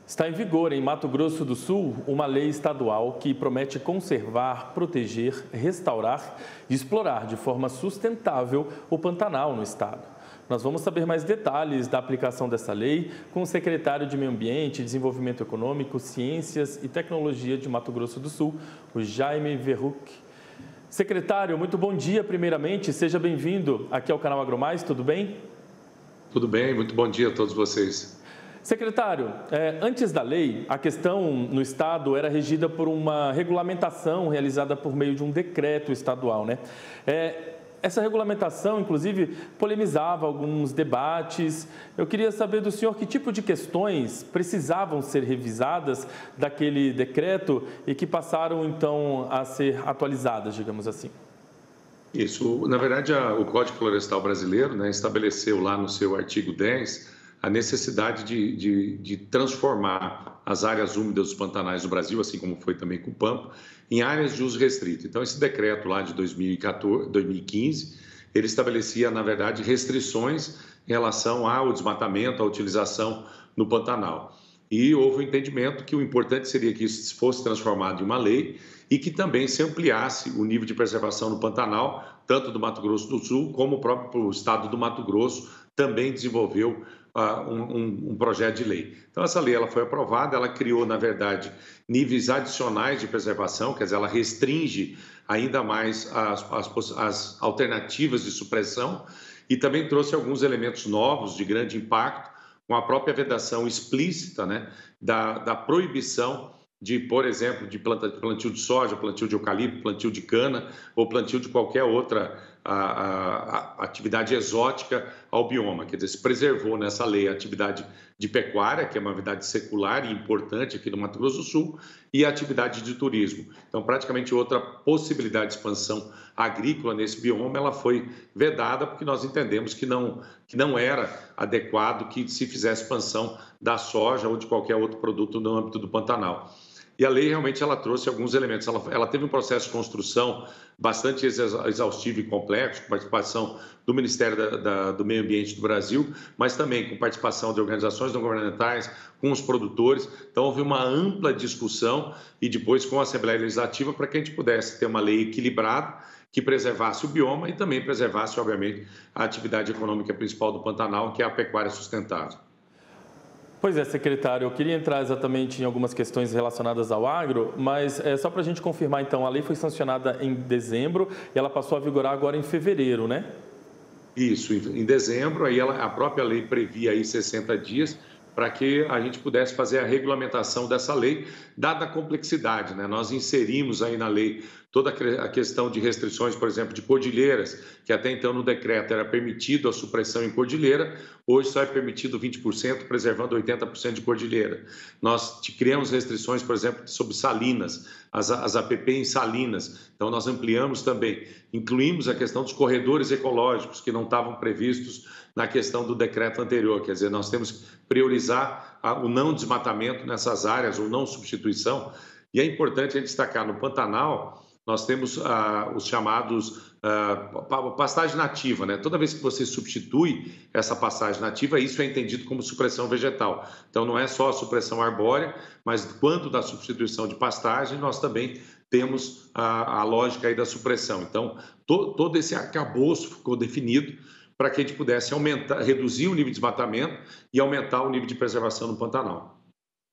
Está em vigor em Mato Grosso do Sul uma lei estadual que promete conservar, proteger, restaurar e explorar de forma sustentável o Pantanal no estado. Nós vamos saber mais detalhes da aplicação dessa lei com o secretário de Meio Ambiente, Desenvolvimento Econômico, Ciências e Tecnologia de Mato Grosso do Sul, o Jaime Verruc. Secretário, muito bom dia primeiramente, seja bem-vindo aqui ao canal AgroMais, tudo bem? Tudo bem, muito bom dia a todos vocês. Secretário, antes da lei, a questão no Estado era regida por uma regulamentação realizada por meio de um decreto estadual, né? Essa regulamentação, inclusive, polemizava alguns debates. Eu queria saber do senhor que tipo de questões precisavam ser revisadas daquele decreto e que passaram, então, a ser atualizadas, digamos assim. Isso, na verdade, o Código Florestal Brasileiro, né, estabeleceu lá no seu artigo 10 a necessidade de transformar as áreas úmidas dos pantanais do Brasil, assim como foi também com o Pampa, em áreas de uso restrito. Então, esse decreto lá de 2015, ele estabelecia, na verdade, restrições em relação ao desmatamento, à utilização no Pantanal. E houve um entendimento que o importante seria que isso fosse transformado em uma lei e que também se ampliasse o nível de preservação no Pantanal, tanto do Mato Grosso do Sul como o próprio estado do Mato Grosso também desenvolveu um projeto de lei. Então, essa lei ela foi aprovada, ela criou, na verdade, níveis adicionais de preservação, quer dizer, ela restringe ainda mais as alternativas de supressão e também trouxe alguns elementos novos de grande impacto, com a própria vedação explícita, né, da proibição de, por exemplo, de plantio de soja, plantio de eucalipto, plantio de cana ou plantio de qualquer outra atividade exótica ao bioma. Quer dizer, se preservou nessa lei a atividade de pecuária, que é uma atividade secular e importante aqui no Mato Grosso do Sul, e a atividade de turismo. Então, praticamente outra possibilidade de expansão agrícola nesse bioma, ela foi vedada porque nós entendemos que não era adequado que se fizesse expansão da soja ou de qualquer outro produto no âmbito do Pantanal. E a lei realmente ela trouxe alguns elementos. Ela teve um processo de construção bastante exaustivo e complexo, com participação do Ministério do Meio Ambiente do Brasil, mas também com participação de organizações não governamentais, com os produtores. Então, houve uma ampla discussão e depois com a Assembleia Legislativa para que a gente pudesse ter uma lei equilibrada que preservasse o bioma e também preservasse, obviamente, a atividade econômica principal do Pantanal, que é a pecuária sustentável. Pois é, secretário, eu queria entrar exatamente em algumas questões relacionadas ao agro, mas só para a gente confirmar, então, a lei foi sancionada em dezembro e ela passou a vigorar agora em fevereiro, né? Isso, em dezembro, aí a própria lei previa aí 60 dias para que a gente pudesse fazer a regulamentação dessa lei, dada a complexidade, né? Nós inserimos aí na lei toda a questão de restrições, por exemplo, de cordilheiras, que até então no decreto era permitido a supressão em cordilheira, hoje só é permitido 20%, preservando 80% de cordilheira. Nós criamos restrições, por exemplo, sobre salinas, as APP em salinas, então nós ampliamos também, incluímos a questão dos corredores ecológicos, que não estavam previstos na questão do decreto anterior, quer dizer, nós temos que priorizar o não desmatamento nessas áreas, ou não substituição, e é importante a gente destacar, no Pantanal, nós temos os chamados pastagem nativa, né? Toda vez que você substitui essa pastagem nativa, isso é entendido como supressão vegetal. Então, não é só a supressão arbórea, mas quanto da substituição de pastagem, nós também temos a lógica aí da supressão. Então, todo esse arcabouço ficou definido para que a gente pudesse reduzir o nível de desmatamento e aumentar o nível de preservação no Pantanal.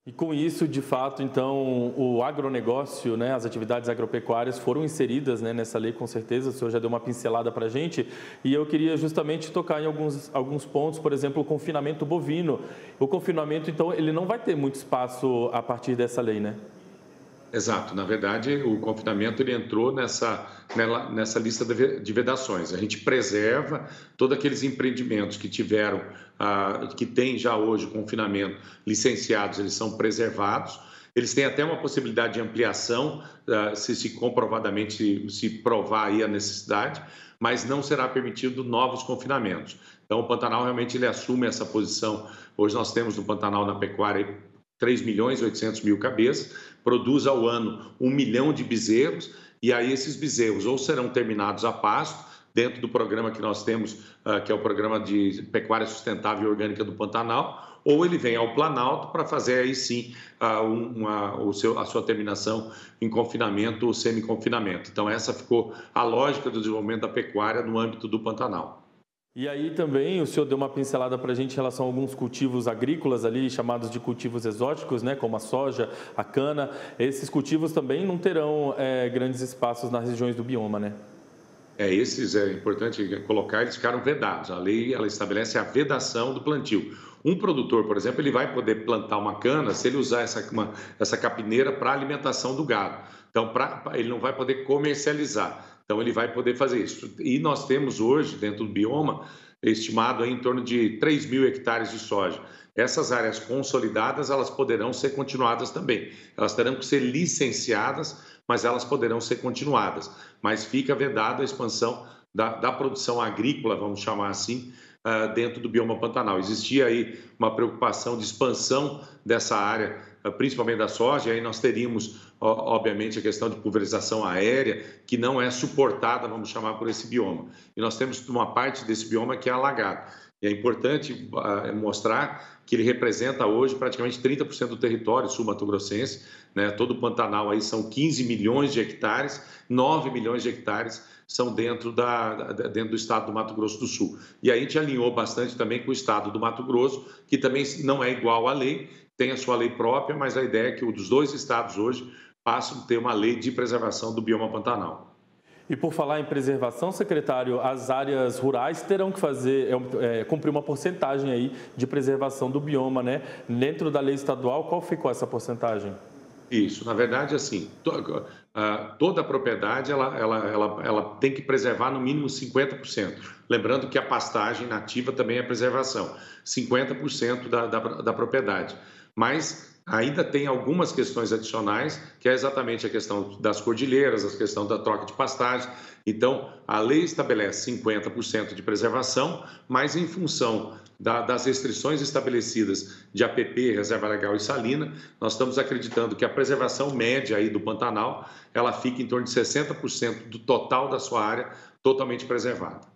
E com isso, de fato, então, o agronegócio, né, as atividades agropecuárias foram inseridas, né, nessa lei, com certeza. O senhor já deu uma pincelada para a gente. E eu queria justamente tocar em alguns pontos, por exemplo, o confinamento bovino. O confinamento, então, ele não vai ter muito espaço a partir dessa lei, né? Exato. Na verdade, o confinamento ele entrou nessa lista de vedações. A gente preserva todos aqueles empreendimentos que tiveram, que têm já hoje confinamento licenciados, eles são preservados. Eles têm até uma possibilidade de ampliação, se comprovadamente se provar aí a necessidade, mas não será permitido novos confinamentos. Então, o Pantanal realmente ele assume essa posição. Hoje nós temos no Pantanal, na pecuária, 3.800.000 cabeças, produz ao ano 1 milhão de bezerros, e aí esses bezerros ou serão terminados a pasto, dentro do programa que nós temos, que é o Programa de Pecuária Sustentável e Orgânica do Pantanal, ou ele vem ao Planalto para fazer aí sim a sua terminação em confinamento ou semi-confinamento. Então essa ficou a lógica do desenvolvimento da pecuária no âmbito do Pantanal. E aí também o senhor deu uma pincelada para a gente em relação a alguns cultivos agrícolas ali, chamados de cultivos exóticos, né, como a soja, a cana. Esses cultivos também não terão grandes espaços nas regiões do bioma, né? Esses é importante colocar, eles ficaram vedados. A lei ela estabelece a vedação do plantio. Um produtor, por exemplo, ele vai poder plantar uma cana se ele usar essa capineira para alimentação do gado. Então, ele não vai poder comercializar. Então, ele vai poder fazer isso. E nós temos hoje, dentro do bioma, estimado em torno de 3 mil hectares de soja. Essas áreas consolidadas, elas poderão ser continuadas também. Elas terão que ser licenciadas, mas elas poderão ser continuadas. Mas fica vedada a expansão da produção agrícola, vamos chamar assim, dentro do bioma Pantanal. Existia aí uma preocupação de expansão dessa área, principalmente da soja, e aí nós teríamos, obviamente, a questão de pulverização aérea, que não é suportada, vamos chamar, por esse bioma. E nós temos uma parte desse bioma que é alagado. E é importante mostrar que ele representa hoje praticamente 30% do território sul-mato-grossense, né? Todo o Pantanal aí são 15 milhões de hectares, 9 milhões de hectares são dentro do estado do Mato Grosso do Sul. E aí a gente alinhou bastante também com o estado do Mato Grosso, que também não é igual à lei, tem a sua lei própria, mas a ideia é que os dois estados hoje passam a ter uma lei de preservação do bioma Pantanal. E por falar em preservação, secretário, as áreas rurais terão que cumprir uma porcentagem aí de preservação do bioma, né? Dentro da lei estadual, qual ficou essa porcentagem? Isso, na verdade, assim, toda a propriedade ela tem que preservar no mínimo 50%. Lembrando que a pastagem nativa também é preservação, 50% da propriedade. Mas ainda tem algumas questões adicionais, que é exatamente a questão das cordilheiras, a questão da troca de pastagem. Então, a lei estabelece 50% de preservação, mas em função das restrições estabelecidas de APP, Reserva Legal e Salina, nós estamos acreditando que a preservação média aí do Pantanal, ela fica em torno de 60% do total da sua área totalmente preservada.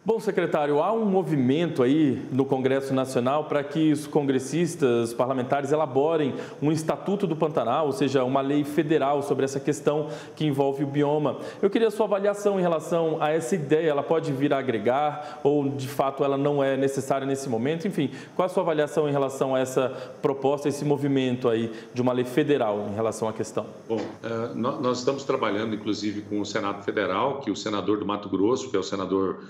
Bom, secretário, há um movimento aí no Congresso Nacional para que os congressistas, os parlamentares elaborem um Estatuto do Pantanal, ou seja, uma lei federal sobre essa questão que envolve o bioma. Eu queria a sua avaliação em relação a essa ideia. Ela pode vir a agregar ou, de fato, ela não é necessária nesse momento? Enfim, qual a sua avaliação em relação a essa proposta, esse movimento aí de uma lei federal em relação à questão? Bom, nós estamos trabalhando, inclusive, com o Senado Federal, que o senador do Mato Grosso, que é o senador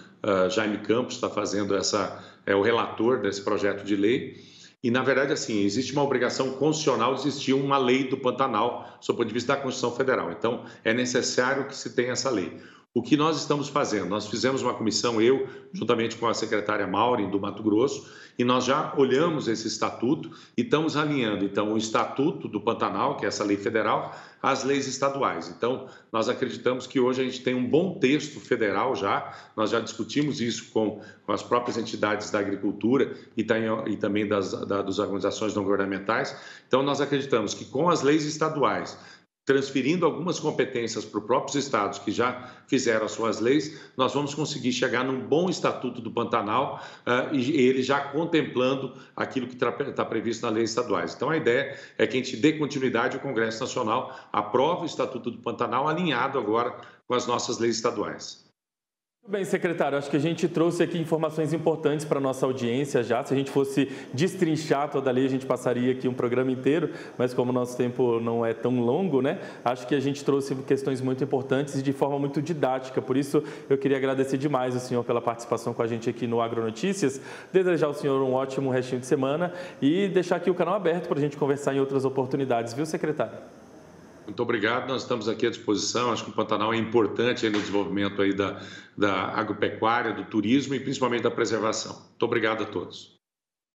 Jaime Campos, está fazendo o relator desse projeto de lei. E, na verdade, assim, existe uma obrigação constitucional de existir uma lei do Pantanal, sob o ponto de vista da Constituição Federal. Então, é necessário que se tenha essa lei. O que nós estamos fazendo? Nós fizemos uma comissão, eu, juntamente com a secretária Maureen, do Mato Grosso, e nós já olhamos esse estatuto e estamos alinhando, então, o Estatuto do Pantanal, que é essa lei federal, às leis estaduais. Então, nós acreditamos que hoje a gente tem um bom texto federal já, nós já discutimos isso com as próprias entidades da agricultura e também das organizações não governamentais. Então, nós acreditamos que com as leis estaduais, transferindo algumas competências para os próprios estados que já fizeram as suas leis, nós vamos conseguir chegar num bom Estatuto do Pantanal e ele já contemplando aquilo que está previsto nas leis estaduais. Então, a ideia é que a gente dê continuidade ao Congresso Nacional, aprove o Estatuto do Pantanal alinhado agora com as nossas leis estaduais. Muito bem, secretário, acho que a gente trouxe aqui informações importantes para a nossa audiência já. Se a gente fosse destrinchar toda a lei, a gente passaria aqui um programa inteiro, mas como o nosso tempo não é tão longo, né? Acho que a gente trouxe questões muito importantes e de forma muito didática. Por isso, eu queria agradecer demais o senhor pela participação com a gente aqui no Agronotícias, desejar ao senhor um ótimo restinho de semana e deixar aqui o canal aberto para a gente conversar em outras oportunidades, viu, secretário? Muito obrigado, nós estamos aqui à disposição. Acho que o Pantanal é importante aí no desenvolvimento aí da agropecuária, do turismo e principalmente da preservação. Muito obrigado a todos.